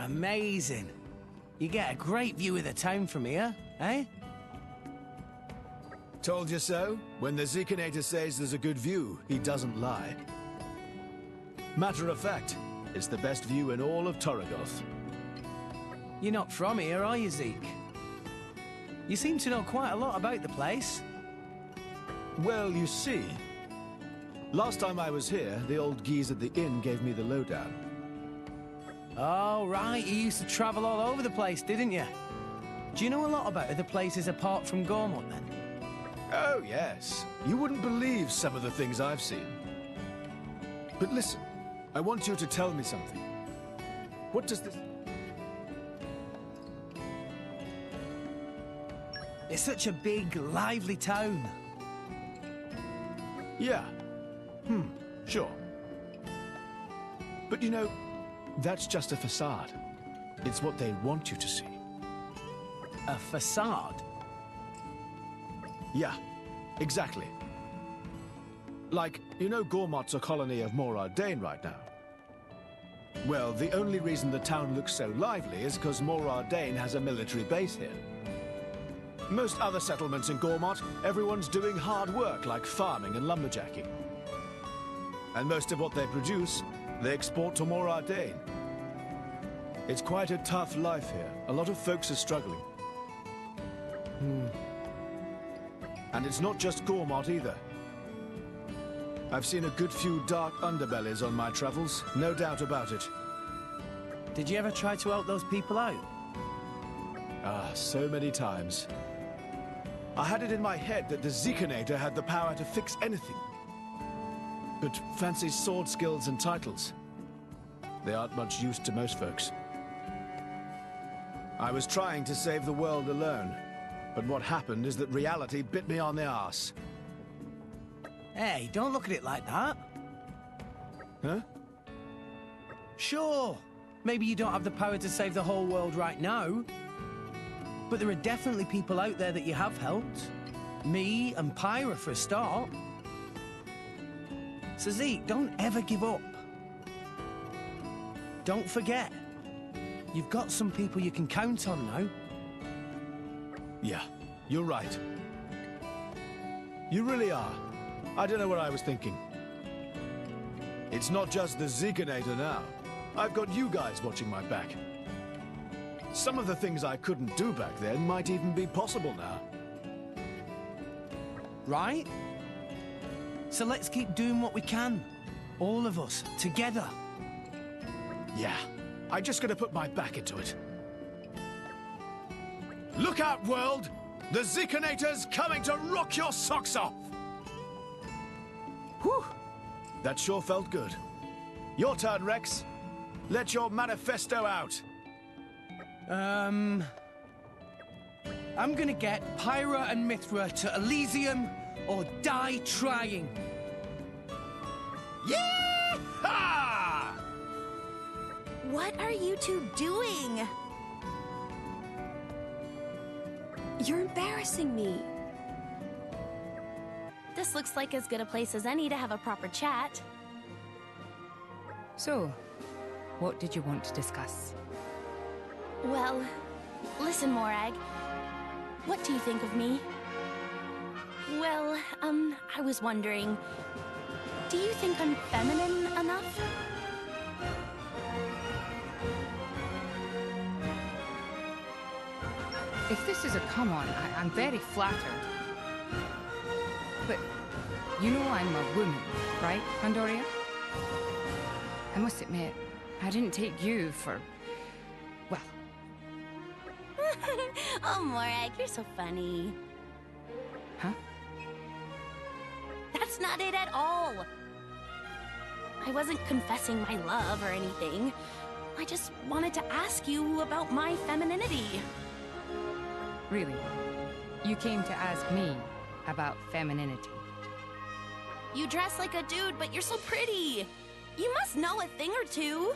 Amazing. You get a great view of the town from here, eh? Told you so. When the Zekinator says there's a good view, he doesn't lie. Matter of fact, it's the best view in all of Torrigoth. You're not from here, are you, Zeke? You seem to know quite a lot about the place. Well, you see, last time I was here, the old geese at the inn gave me the lowdown. Oh, right. You used to travel all over the place, didn't you? Do you know a lot about other places apart from Gormott, then? Oh, yes. You wouldn't believe some of the things I've seen. But listen, I want you to tell me something. What does this... It's such a big, lively town. Yeah. Sure. But you know, that's just a facade. It's what they want you to see. A facade? Yeah, exactly. Like, you know Gormott's a colony of Morardane right now. Well, the only reason the town looks so lively is because Morardane has a military base here. Most other settlements in Gormott, everyone's doing hard work like farming and lumberjacking. And most of what they produce, they export to Morardane. It's quite a tough life here. A lot of folks are struggling. And it's not just Gormott either. I've seen a good few dark underbellies on my travels, no doubt about it. Did you ever try to help those people out? Ah, so many times. I had it in my head that the Zekinator had the power to fix anything. But fancy sword skills and titles, they aren't much use to most folks. I was trying to save the world alone, but what happened is that reality bit me on the arse. Hey, don't look at it like that. Huh? Sure, maybe you don't have the power to save the whole world right now. But there are definitely people out there that you have helped. Me and Pyra for a start. So Zeke, don't ever give up. Don't forget, you've got some people you can count on now. Yeah, you're right. You really are. I don't know what I was thinking. It's not just the Zekinator now. I've got you guys watching my back. Some of the things I couldn't do back then might even be possible now. Right? So let's keep doing what we can. All of us, together. Yeah, I just gotta put my back into it. Look out, world! The Zekinator's coming to rock your socks off! Whew! That sure felt good. Your turn, Rex. Let your manifesto out. I'm gonna get Pyra and Mithra to Elysium or die trying. Yee-haw! What are you two doing? You're embarrassing me. This looks like as good a place as any to have a proper chat. So, what did you want to discuss? Well, listen, Morag. What do you think of me? Well, I was wondering, do you think I'm feminine enough? If this is a come-on, I'm very flattered. But, you know I'm a woman, right, Pandoria? I must admit, I didn't take you for... well... Oh, Morag, you're so funny. Huh? That's not it at all. I wasn't confessing my love or anything. I just wanted to ask you about my femininity. Really? You came to ask me about femininity? You dress like a dude, but you're so pretty. You must know a thing or two.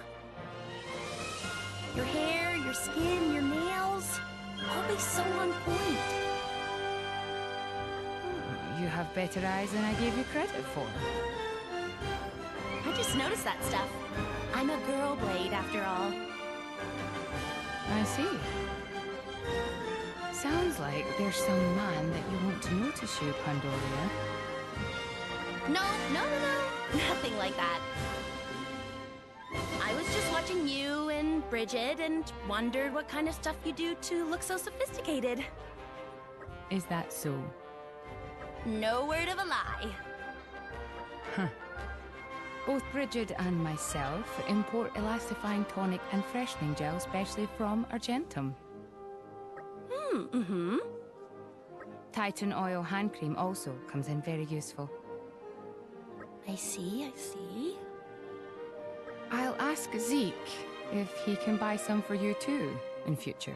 Your hair, your skin, your nails, always so on point. You have better eyes than I gave you credit for. I just noticed that stuff. I'm a girl blade, after all. I see. Sounds like there's some man that you want to notice you, Pandoria. No. Nothing like that. I was just watching you and Bridget and wondered what kind of stuff you do to look so sophisticated. Is that so? No word of a lie. Huh. Both Bridget and myself import elastifying tonic and freshening gel specially from Argentum. Titan oil hand cream also comes in very useful. I see. I'll ask Zeke if he can buy some for you too in future.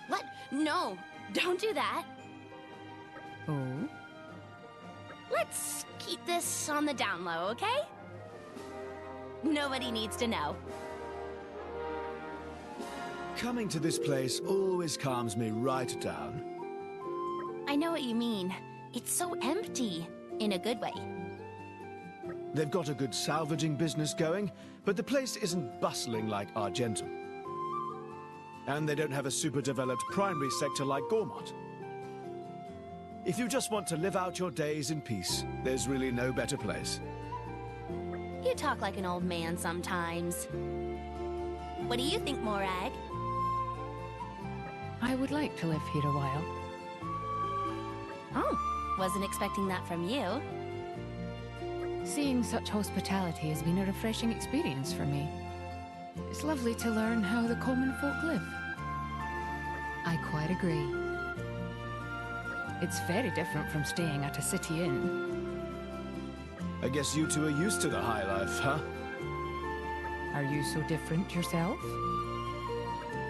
What? No, don't do that. Oh? Let's keep this on the down low, okay? Nobody needs to know. Coming to this place always calms me right down. I know what you mean. It's so empty, in a good way. They've got a good salvaging business going, but the place isn't bustling like Argentum. And they don't have a super developed primary sector like Gormott. If you just want to live out your days in peace, there's really no better place. You talk like an old man sometimes. What do you think, Morag? I would like to live here a while. Oh, wasn't expecting that from you. Seeing such hospitality has been a refreshing experience for me. It's lovely to learn how the common folk live. I quite agree. It's very different from staying at a city inn. I guess you two are used to the high life, huh? Are you so different yourself?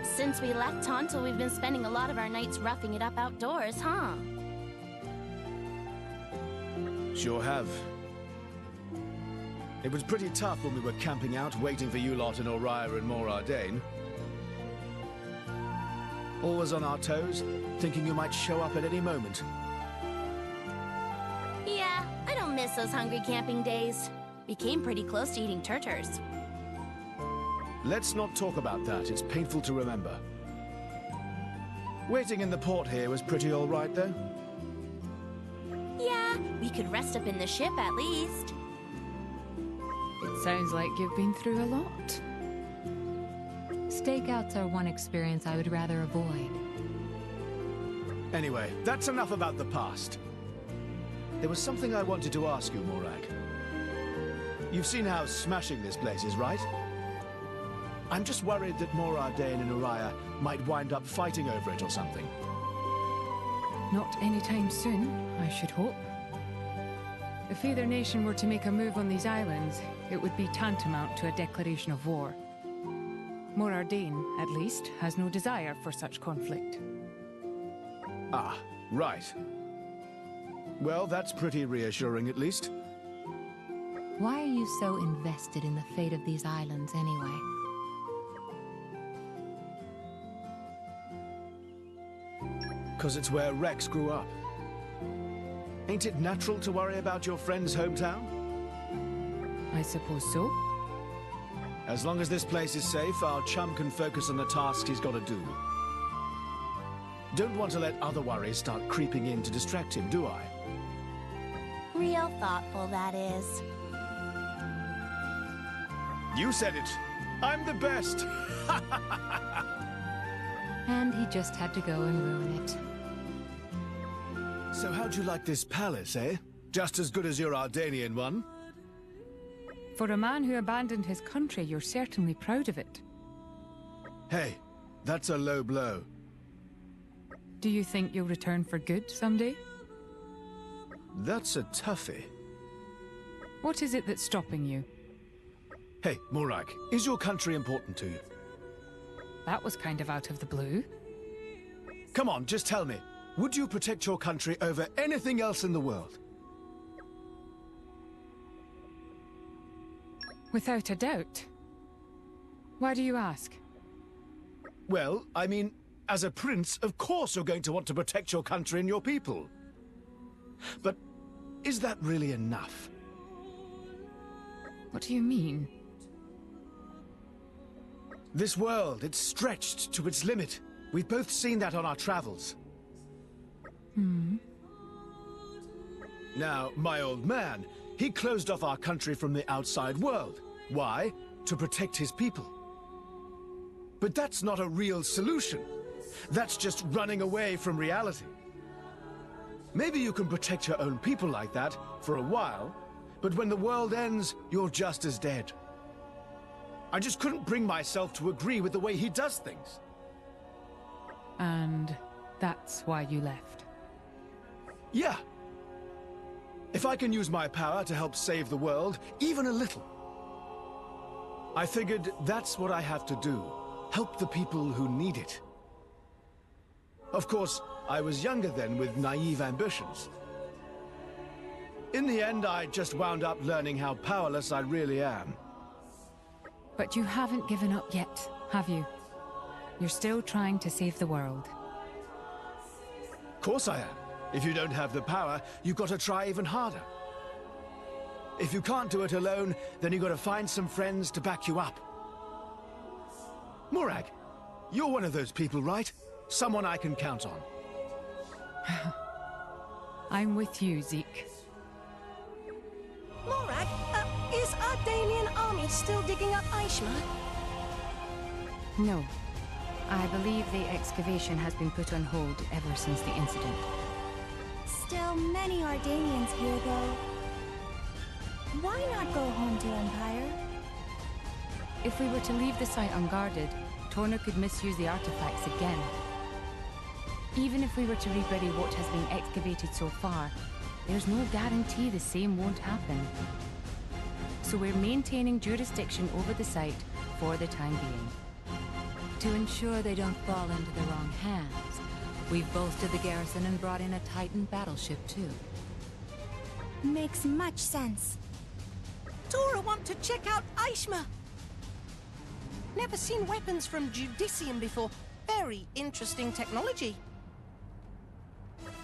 Since we left Tonto, we've been spending a lot of our nights roughing it up outdoors, huh? Sure have. It was pretty tough when we were camping out, waiting for you lot in Oriah and Morardane. Always on our toes, thinking you might show up at any moment. Yeah, I don't miss those hungry camping days. We came pretty close to eating turters. Let's not talk about that, it's painful to remember. Waiting in the port here was pretty all right, though. Yeah, we could rest up in the ship at least. It sounds like you've been through a lot. Stakeouts are one experience I would rather avoid. Anyway, that's enough about the past. There was something I wanted to ask you, Morag. You've seen how smashing this place is, right? I'm just worried that Morardane and Oriah might wind up fighting over it or something. Not anytime soon, I should hope. If either nation were to make a move on these islands, it would be tantamount to a declaration of war. Morardane, at least, has no desire for such conflict. Ah, right. Well, that's pretty reassuring, at least. Why are you so invested in the fate of these islands, anyway? Because it's where Rex grew up. Ain't it natural to worry about your friend's hometown? I suppose so. As long as this place is safe, our chum can focus on the tasks he's got to do. Don't want to let other worries start creeping in to distract him, do I? Real thoughtful, that is. You said it. I'm the best. And he just had to go and ruin it. So how'd you like this palace, eh? Just as good as your Ardanian one? For a man who abandoned his country, you're certainly proud of it. Hey, that's a low blow. Do you think you'll return for good someday? That's a toughie. What is it that's stopping you? Hey, Morag, is your country important to you? That was kind of out of the blue. Come on, just tell me. Would you protect your country over anything else in the world? Without a doubt. Why do you ask? Well, I mean, as a prince, of course you're going to want to protect your country and your people. But is that really enough? What do you mean? This world, it's stretched to its limit. We've both seen that on our travels. Now, my old man, he closed off our country from the outside world. Why? To protect his people. But that's not a real solution. That's just running away from reality. Maybe you can protect your own people like that for a while, but when the world ends, you're just as dead. I just couldn't bring myself to agree with the way he does things. And that's why you left. Yeah. If I can use my power to help save the world, even a little, I figured that's what I have to do. Help the people who need it. Of course, I was younger then with naive ambitions. In the end, I just wound up learning how powerless I really am. But you haven't given up yet, have you? You're still trying to save the world. Of course I am. If you don't have the power, you've got to try even harder. If you can't do it alone, then you've got to find some friends to back you up. Morag, you're one of those people, right? Someone I can count on. I'm with you, Zeke. Morag, is our Dalian army still digging up Aishma? No. I believe the excavation has been put on hold ever since the incident. Still many Ardanians here, though. Why not go home to Empire? If we were to leave the site unguarded, Torna could misuse the artifacts again. Even if we were to rebury what has been excavated so far, there's no guarantee the same won't happen. So we're maintaining jurisdiction over the site for the time being. To ensure they don't fall into the wrong hands, we've bolstered the garrison and brought in a Titan battleship, too. Makes much sense. Tora want to check out Aishma. Never seen weapons from Judicium before. Very interesting technology.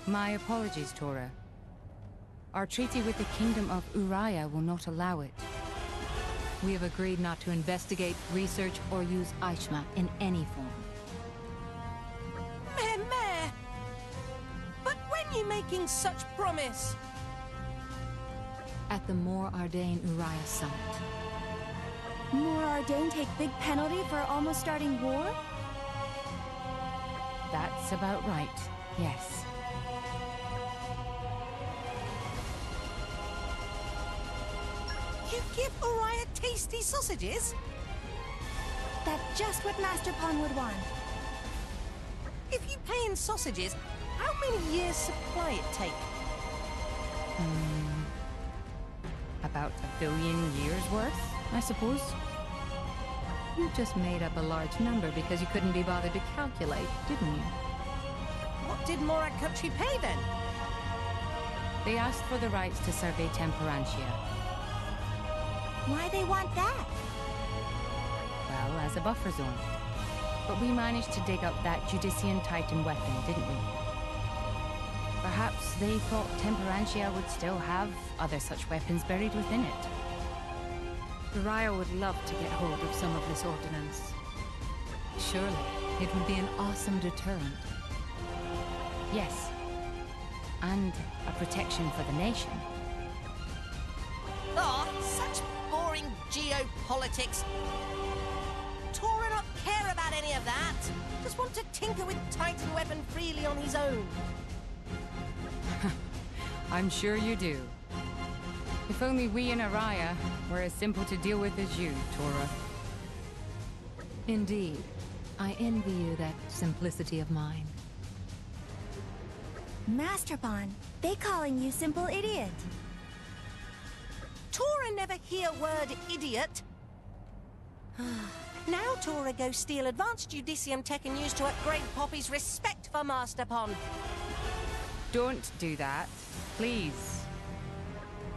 My apologies, Tora. Our treaty with the Kingdom of Uriah will not allow it. We have agreed not to investigate, research, or use Aishma in any form. Meh. But when you making such promise? At the More Ardain Uriah Summit. More Ardain take big penalty for almost starting war? That's about right, yes. You give Uriah tasty sausages? That's just what Master Pawn would want. If you pay in sausages, how many years' supply it take? About 1 billion years worth, I suppose. You just made up a large number because you couldn't be bothered to calculate, didn't you? What did Morag country pay then? They asked for the rights to survey Temperantia. Why they want that? Well, as a buffer zone. But we managed to dig up that Judician Titan weapon, didn't we? Perhaps they thought Temperantia would still have other such weapons buried within it. Uriah would love to get hold of some of this ordnance. Surely, it would be an awesome deterrent. Yes. And a protection for the nation. Oh, such boring geopolitics. Tora not care about any of that. Just want to tinker with Titan weapon freely on his own. I'm sure you do. If only we in Araya were as simple to deal with as you, Tora. Indeed. I envy you that simplicity of mind. Master Pawn, they calling you simple idiot. Tora never hear word idiot. Now Tora go steal advanced Judicium tech and use to upgrade Poppy's respect for Master Pawn. Don't do that, please.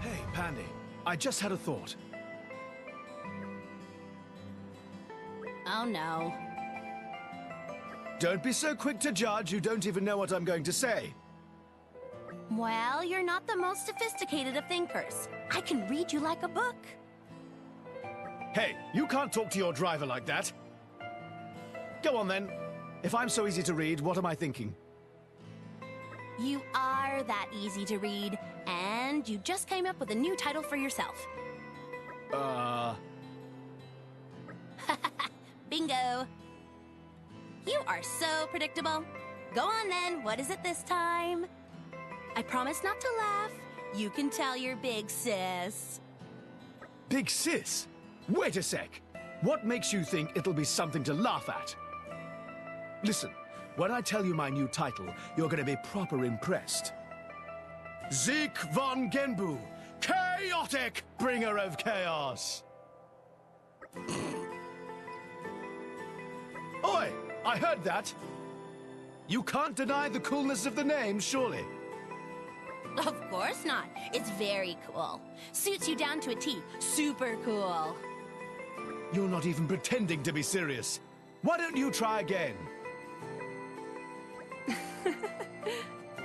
Hey, Pandy, I just had a thought. Oh no. Don't be so quick to judge, you don't even know what I'm going to say. Well, you're not the most sophisticated of thinkers. I can read you like a book. Hey, you can't talk to your driver like that. Go on then. If I'm so easy to read, what am I thinking? You are that easy to read, and you just came up with a new title for yourself. Bingo. You are so predictable. Go on then, what is it this time? I promise not to laugh. You can tell your big sis. Big sis? Wait a sec. What makes you think it'll be something to laugh at? Listen, when I tell you my new title, you're going to be proper impressed. Zeke von Genbu, Chaotic Bringer of Chaos. Oi, I heard that. You can't deny the coolness of the name, surely. Of course not. It's very cool. Suits you down to a T. Super cool. You're not even pretending to be serious. Why don't you try again?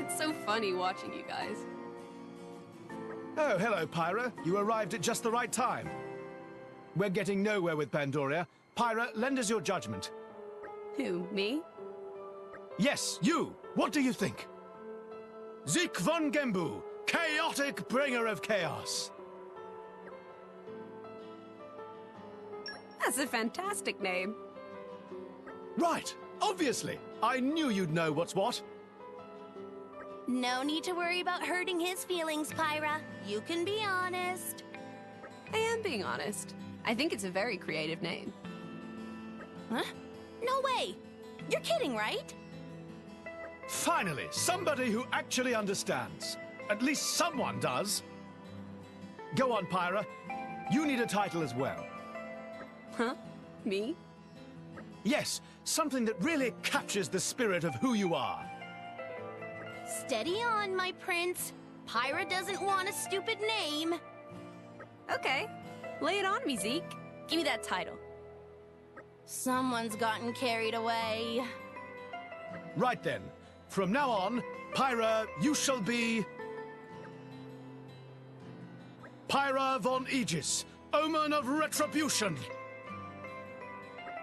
It's so funny watching you guys. Oh, hello, Pyra. You arrived at just the right time. We're getting nowhere with Pandoria. Pyra, lend us your judgment. Who, me? Yes, you. What do you think? Zeke von Genbu, Chaotic Bringer of Chaos. That's a fantastic name. Right, obviously. I knew you'd know what's what. No need to worry about hurting his feelings, Pyra. You can be honest. I am being honest. I think it's a very creative name. Huh? No way! You're kidding, right? Finally, somebody who actually understands. At least someone does. Go on, Pyra. You need a title as well. Huh? Me? Yes, something that really captures the spirit of who you are. Steady on, my prince. Pyra doesn't want a stupid name. Okay. Lay it on me, Zeke. Give me that title. Someone's gotten carried away. Right then. From now on, Pyra, you shall be... Pyra von Aegis, Omen of Retribution.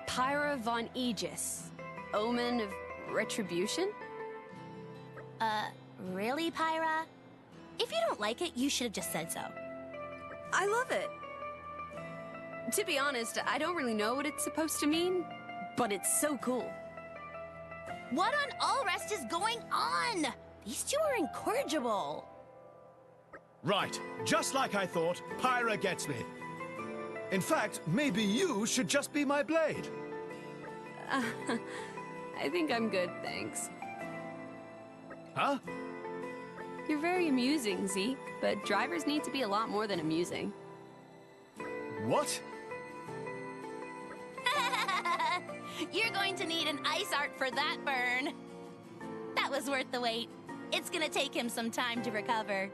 Pyra von Aegis, Omen of Retribution? Really, Pyra? If you don't like it, you should have just said so. I love it. To be honest, I don't really know what it's supposed to mean, but it's so cool. What on all rest is going on? These two are incorrigible. Right, just like I thought, Pyra gets me. In fact, maybe you should just be my blade. I think I'm good, thanks. Huh? You're very amusing, Zeke, but drivers need to be a lot more than amusing. What? You're going to need an ice art for that burn. That was worth the wait. It's gonna take him some time to recover.